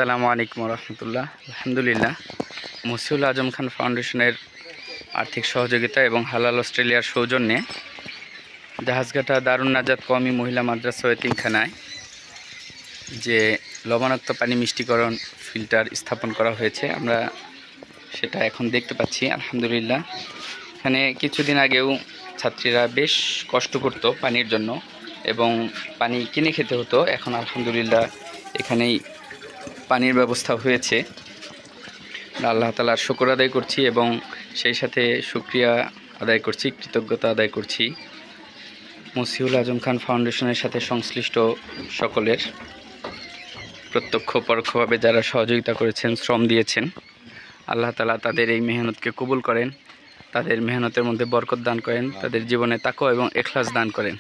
আসসালামু আলাইকুম রহমতুল্লাহ। আলহামদুলিল্লাহ, মসিউল আজম খান ফাউন্ডেশনের আর্থিক সহযোগিতা এবং হালাল অস্ট্রেলিয়ার সৌজন্যে জাহাজঘাটা দারুন নাজাত কওমি মহিলা মাদ্রাসা ও এতিমখানায় যে লবণাক্ত পানি মিষ্টিকরণ ফিল্টার স্থাপন করা হয়েছে, আমরা সেটা এখন দেখতে পাচ্ছি। আলহামদুলিল্লাহ, এখানে কিছুদিন আগেও ছাত্রীরা বেশ কষ্ট করত পানির জন্য এবং পানি কিনে খেতে হতো। এখন আলহামদুলিল্লাহ এখানেই পানির ব্যবস্থা হয়েছে। আল্লাহ তাআলার শুকর আদায় করছি এবং সেই সাথে শুকরিয়া আদায় করছি, কৃতজ্ঞতা আদায় করছি মসিউল আজম খান ফাউন্ডেশনের সাথে সংশ্লিষ্ট সকলের, প্রত্যক্ষ পরোক্ষভাবে যারা সহযোগিতা করেছেন, শ্রম দিয়েছেন। আল্লাহ তাআলা তাদের এই মেহনতকে কবুল করেন, তাদের মেহনতের মধ্যে বরকত দান করেন, তাদের জীবনে তাকওয়া এবং ইখলাস দান করেন।